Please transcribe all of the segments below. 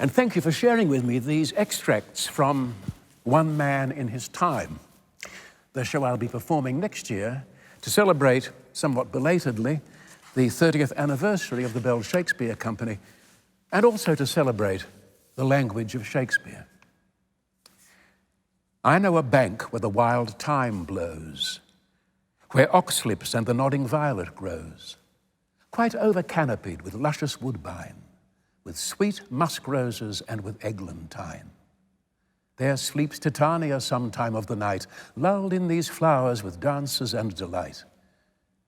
And thank you for sharing with me these extracts from One Man in His Time, the show I'll be performing next year to celebrate, somewhat belatedly, the 30th anniversary of the Bell Shakespeare Company, and also to celebrate the language of Shakespeare. I know a bank where the wild thyme blows, where oxlips and the nodding violet grows, quite over-canopied with luscious woodbine, with sweet musk roses and with eglantine. There sleeps Titania some time of the night, lulled in these flowers with dances and delight.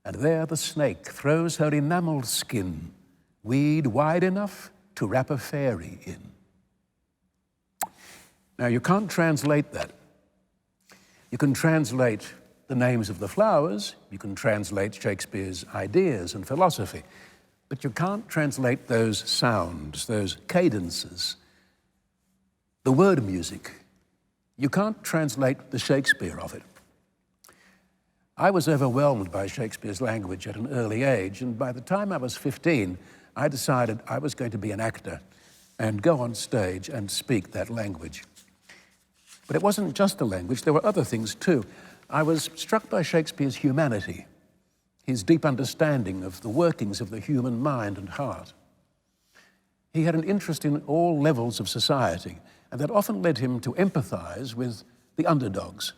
And there the snake throws her enamelled skin, weed wide enough to wrap a fairy in. Now, you can't translate that. You can translate the names of the flowers, you can translate Shakespeare's ideas and philosophy, but you can't translate those sounds, those cadences, the word music. You can't translate the Shakespeare of it. I was overwhelmed by Shakespeare's language at an early age, and by the time I was 15, I decided I was going to be an actor and go on stage and speak that language. But it wasn't just the language, there were other things too. I was struck by Shakespeare's humanity, his deep understanding of the workings of the human mind and heart. He had an interest in all levels of society, and that often led him to empathize with the underdogs,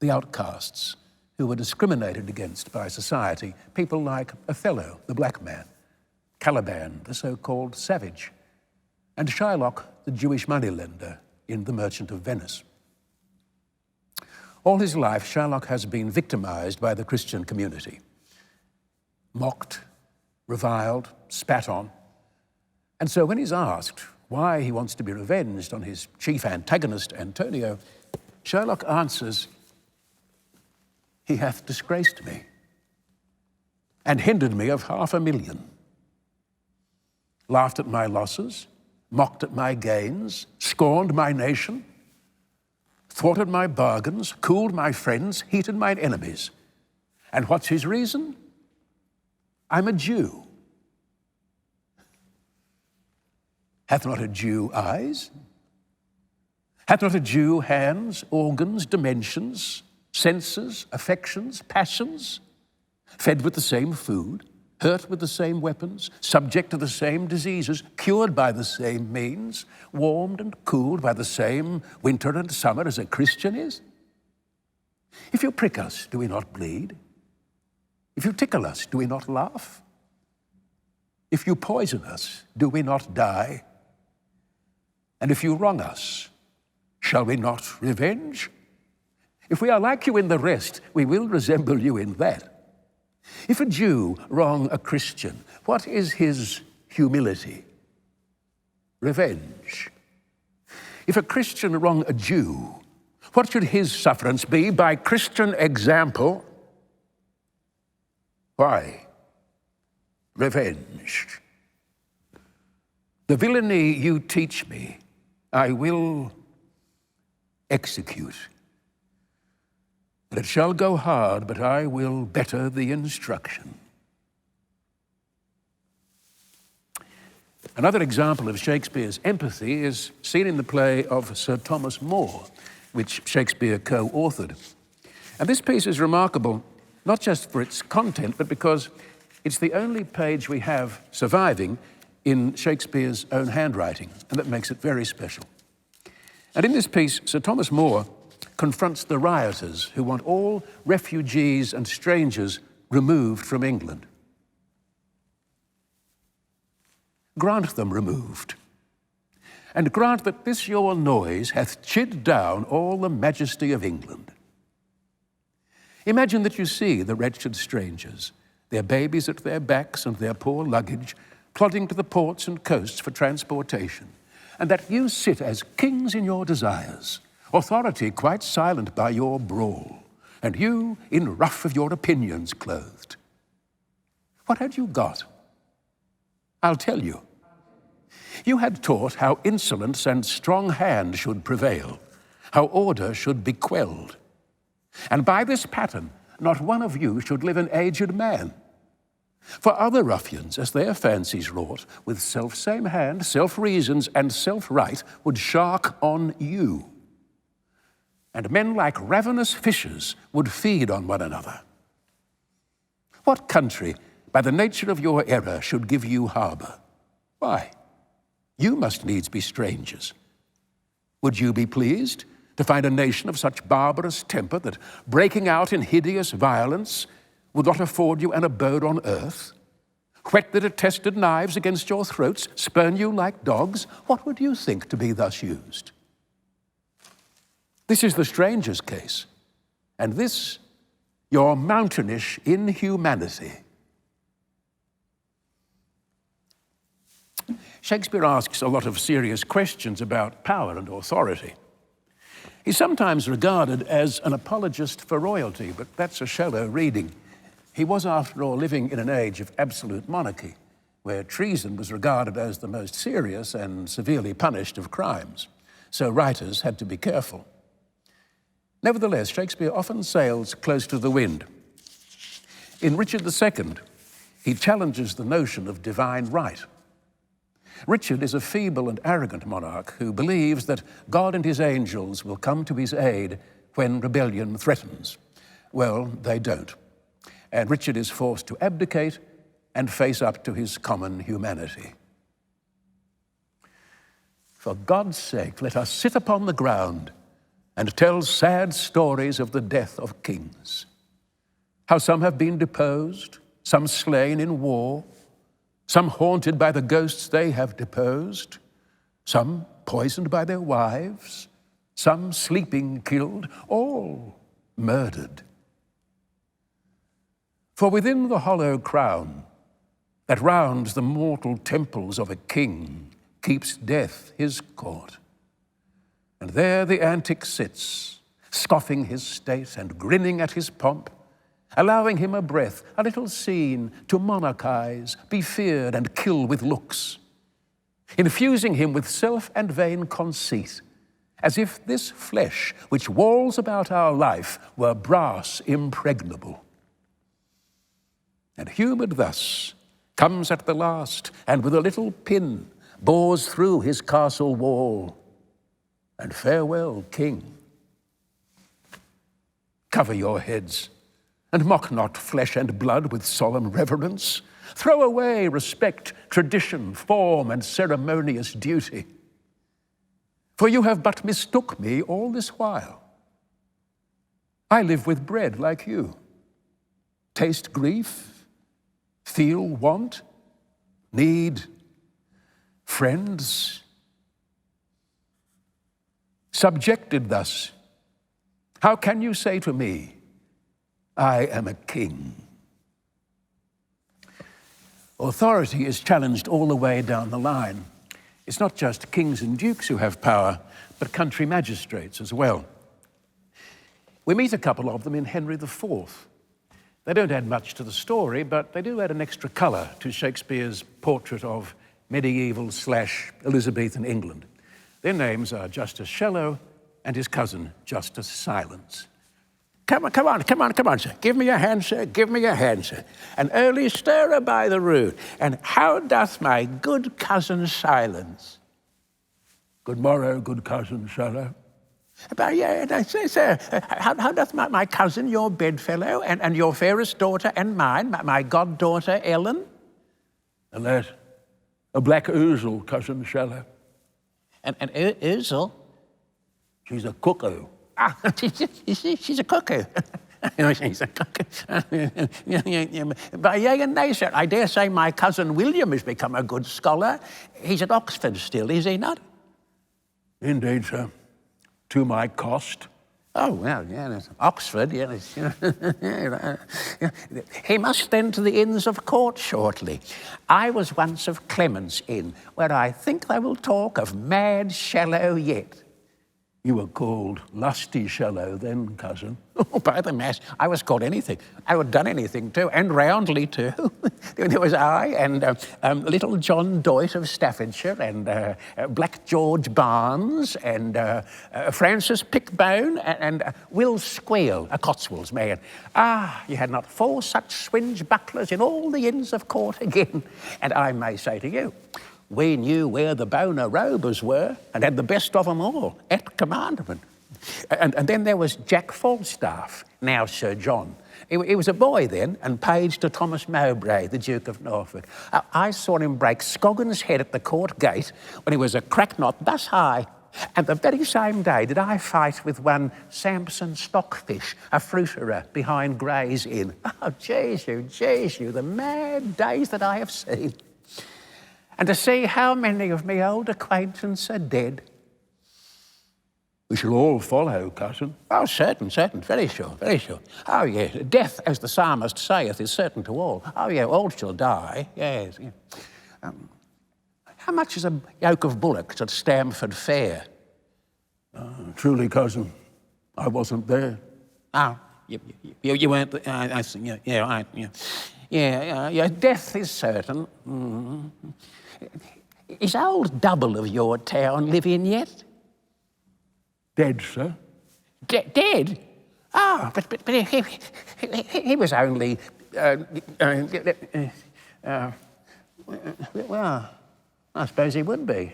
the outcasts, who were discriminated against by society, people like Othello, the black man, Caliban, the so-called savage, and Shylock, the Jewish moneylender in The Merchant of Venice. All his life, Shylock has been victimized by the Christian community, mocked, reviled, spat on. And so when he's asked why he wants to be revenged on his chief antagonist, Antonio, Shylock answers, "He hath disgraced me, and hindered me of 500,000, laughed at my losses, mocked at my gains, scorned my nation, thwarted my bargains, cooled my friends, heated mine enemies. And what's his reason? I'm a Jew. Hath not a Jew eyes? Hath not a Jew hands, organs, dimensions, senses, affections, passions, fed with the same food, hurt with the same weapons, subject to the same diseases, cured by the same means, warmed and cooled by the same winter and summer as a Christian is? If you prick us, do we not bleed? If you tickle us, do we not laugh? If you poison us, do we not die? And if you wrong us, shall we not revenge? If we are like you in the rest, we will resemble you in that. If a Jew wrong a Christian, what is his humility? Revenge. If a Christian wrong a Jew, what should his sufferance be by Christian example? Why? Revenge. The villainy you teach me, I will execute. But it shall go hard, but I will better the instruction. Another example of Shakespeare's empathy is seen in the play of Sir Thomas More, which Shakespeare co-authored. And this piece is remarkable, not just for its content, but because it's the only page we have surviving in Shakespeare's own handwriting, and that makes it very special. And in this piece, Sir Thomas More confronts the rioters who want all refugees and strangers removed from England. Grant them removed, and grant that this your noise hath chid down all the majesty of England. Imagine that you see the wretched strangers, their babies at their backs and their poor luggage, plodding to the ports and coasts for transportation, and that you sit as kings in your desires, authority quite silent by your brawl, and you in ruff of your opinions clothed. What had you got? I'll tell you. You had taught how insolence and strong hand should prevail, how order should be quelled. And by this pattern, not one of you should live an aged man. For other ruffians, as their fancies wrought, with self-same hand, self-reasons, and self-right, would shark on you. And men like ravenous fishes would feed on one another. What country, by the nature of your error, should give you harbour? Why? You must needs be strangers. Would you be pleased to find a nation of such barbarous temper that, breaking out in hideous violence, would not afford you an abode on earth? Whet the detested knives against your throats, spurn you like dogs? What would you think to be thus used? This is the stranger's case, and this your mountainish inhumanity. Shakespeare asks a lot of serious questions about power and authority. He's sometimes regarded as an apologist for royalty, but that's a shallow reading. He was, after all, living in an age of absolute monarchy, where treason was regarded as the most serious and severely punished of crimes. So writers had to be careful. Nevertheless, Shakespeare often sails close to the wind. In Richard II, he challenges the notion of divine right. Richard is a feeble and arrogant monarch who believes that God and his angels will come to his aid when rebellion threatens. Well, they don't. And Richard is forced to abdicate and face up to his common humanity. For God's sake, let us sit upon the ground and tell sad stories of the death of kings. How some have been deposed, some slain in war, some haunted by the ghosts they have deposed, some poisoned by their wives, some sleeping killed, all murdered. For within the hollow crown that rounds the mortal temples of a king keeps death his court. And there the antic sits, scoffing his state and grinning at his pomp, allowing him a breath, a little scene to monarchize, be feared and kill with looks, infusing him with self and vain conceit, as if this flesh which walls about our life were brass impregnable. And humoured thus, comes at the last, and with a little pin bores through his castle wall. And farewell, king. Cover your heads, and mock not flesh and blood with solemn reverence. Throw away respect, tradition, form, and ceremonious duty. For you have but mistook me all this while. I live with bread like you, taste grief, feel want, need, friends. Subjected thus, how can you say to me, I am a king? Authority is challenged all the way down the line. It's not just kings and dukes who have power, but country magistrates as well. We meet a couple of them in Henry IV. They don't add much to the story, but they do add an extra colour to Shakespeare's portrait of medieval/Elizabethan England. Their names are Justice Shallow and his cousin, Justice Silence. Come on, sir. Give me a hand, sir. Give me a hand, sir. An early stirrer by the rood. And how doth my good cousin Silence? Good morrow, good cousin Shallow. But yeah, sir, how doth my cousin, your bedfellow, and your fairest daughter and mine, my goddaughter Ellen? Alas, a black ouzel, cousin Shallow. An ouzel? She's a cuckoo. Ah, she's a cuckoo. She's a cuckoo. But yea and nay, sir, I dare say my cousin William has become a good scholar. He's at Oxford still, is he not? Indeed, sir. To my cost. Oh, well, yeah, Oxford, yes. He must then to the Inns of Court shortly. I was once of Clement's Inn, where I think they will talk of mad Shallow yet. You were called Lusty Shallow then, cousin. Oh, by the mass, I was called anything. I would have done anything too, and roundly too. There was I and little John Doit of Staffordshire, and Black George Barnes, and Francis Pickbone, and Will Squeal, a Cotswolds man. Ah, you had not 4 such swingebucklers in all the Inns of Court again. And I may say to you, we knew where the Boner Robers were and had the best of them all at commandment. And then there was Jack Falstaff, now Sir John. He was a boy then and page to Thomas Mowbray, the Duke of Norfolk. I saw him break Scoggin's head at the court gate when he was a cracknot thus high. And the very same day did I fight with one Samson Stockfish, a fruiterer behind Gray's Inn. Oh, Jesu, the mad days that I have seen. And to see how many of me old acquaintance are dead. We shall all follow, cousin. Oh, certain, very sure. Oh, yes, death, as the psalmist saith, is certain to all. Oh, yeah, all shall die, yes. Yeah. How much is a yoke of bullocks at Stamford Fair? Truly, cousin, I wasn't there. Oh, you weren't, I see, yeah, death is certain. Mm. Is old Double of your town living yet? Dead, sir. Dead? Oh, but he was only, well, I suppose he would be.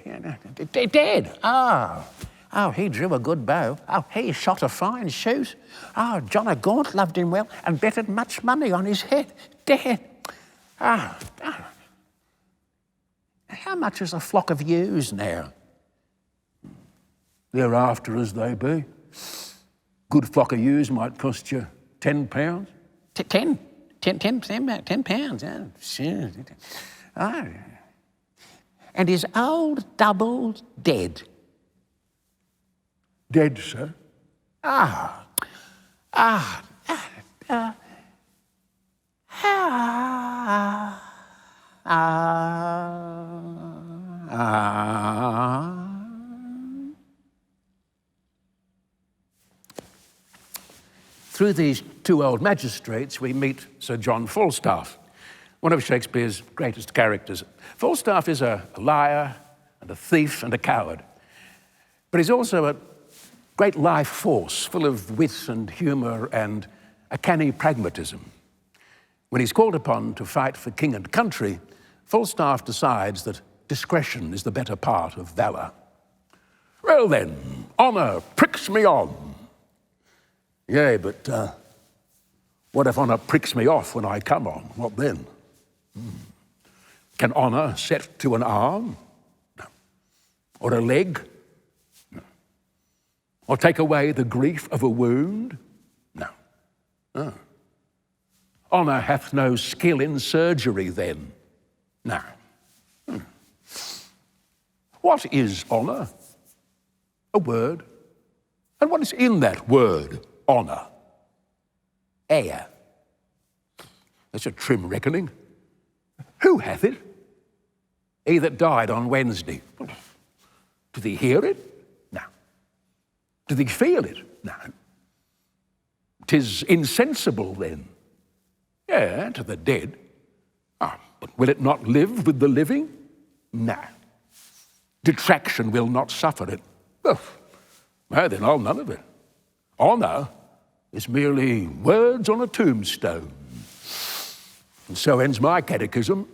Dead? Oh, he drew a good bow. Oh, he shot a fine shoot. Oh, John o' Gaunt loved him well and betted much money on his head. Dead. Oh. How much is a flock of ewes now? They're after as they be. Good flock of ewes might cost you £10. 10 pounds, yeah. Sure. Oh. And is old Double dead? Dead, sir. Through these 2 old magistrates, we meet Sir John Falstaff, one of Shakespeare's greatest characters. Falstaff is a liar and a thief and a coward, but he's also a great life force, full of wit and humour and a canny pragmatism. When he's called upon to fight for king and country, Falstaff decides that discretion is the better part of valour. Well then, honour pricks me on. Yea, but what if honour pricks me off when I come on? What then? Can honour set to an arm? No. Or a leg? No. Or take away the grief of a wound? No. Oh. Honour hath no skill in surgery then? No. What is honour? A word. And what is in that word, honour? Air. That's a trim reckoning. Who hath it? He that died on Wednesday. Did he hear it? No. Did he feel it? No. 'Tis insensible then. Yeah, to the dead. But will it not live with the living? No. Detraction will not suffer it. Well, then I'll none of it. Honour is merely words on a tombstone. And so ends my catechism.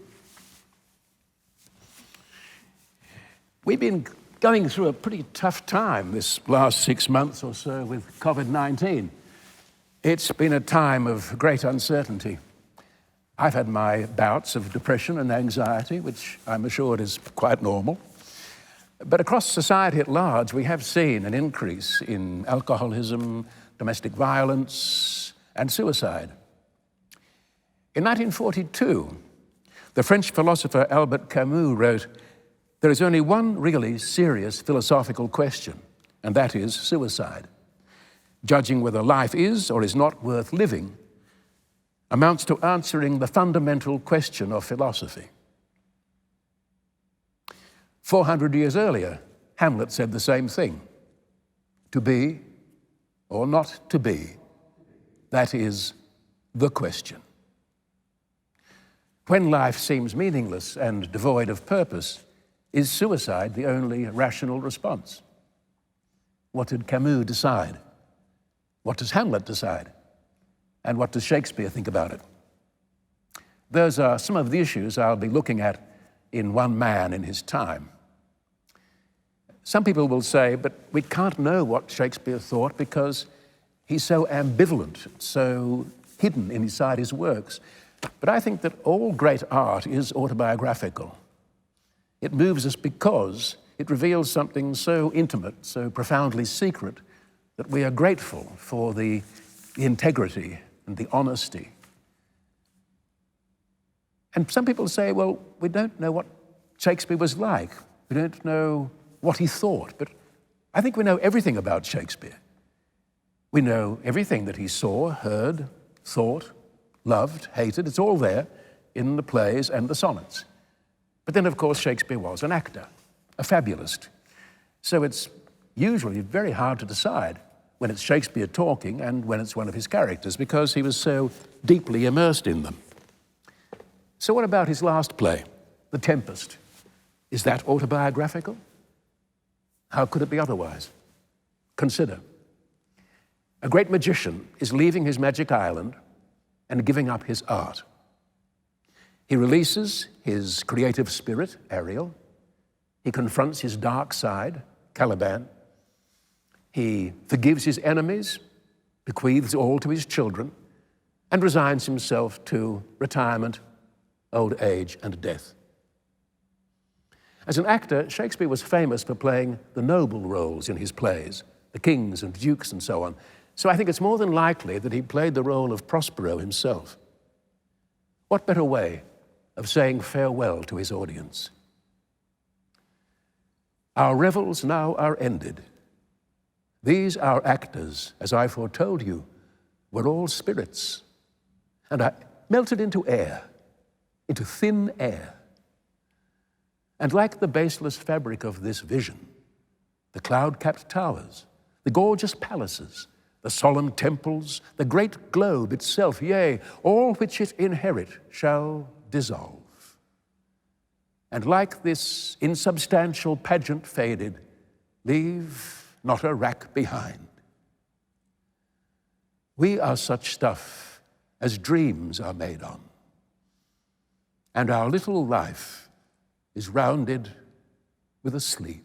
We've been going through a pretty tough time this last 6 months or so with COVID-19. It's been a time of great uncertainty. I've had my bouts of depression and anxiety, which I'm assured is quite normal. But across society at large, we have seen an increase in alcoholism, domestic violence, and suicide. In 1942, the French philosopher Albert Camus wrote, "There is only one really serious philosophical question, and that is suicide. Judging whether life is or is not worth living amounts to answering the fundamental question of philosophy." 400 years earlier, Hamlet said the same thing. To be or not to be, that is the question. When life seems meaningless and devoid of purpose, is suicide the only rational response? What did Camus decide? What does Hamlet decide? And what does Shakespeare think about it? Those are some of the issues I'll be looking at in One Man in His Time. Some people will say, but we can't know what Shakespeare thought because he's so ambivalent, so hidden inside his works. But I think that all great art is autobiographical. It moves us because it reveals something so intimate, so profoundly secret, that we are grateful for the integrity and the honesty. And some people say, well, we don't know what Shakespeare was like. We don't know what he thought, but I think we know everything about Shakespeare. We know everything that he saw, heard, thought, loved, hated. It's all there in the plays and the sonnets. But then, of course, Shakespeare was an actor, a fabulist. So it's usually very hard to decide when it's Shakespeare talking and when it's one of his characters, because he was so deeply immersed in them. So what about his last play, The Tempest? Is that autobiographical? How could it be otherwise? Consider. A great magician is leaving his magic island and giving up his art. He releases his creative spirit, Ariel. He confronts his dark side, Caliban. He forgives his enemies, bequeaths all to his children, and resigns himself to retirement, old age, and death. As an actor, Shakespeare was famous for playing the noble roles in his plays, the kings and dukes and so on. So I think it's more than likely that he played the role of Prospero himself. What better way of saying farewell to his audience? Our revels now are ended. These our actors, as I foretold you, were all spirits, and I melted into air, into thin air. And like the baseless fabric of this vision, the cloud-capped towers, the gorgeous palaces, the solemn temples, the great globe itself, yea, all which it inherit shall dissolve. And like this insubstantial pageant faded, leave not a rack behind. We are such stuff as dreams are made on, and our little life is rounded with a sleep.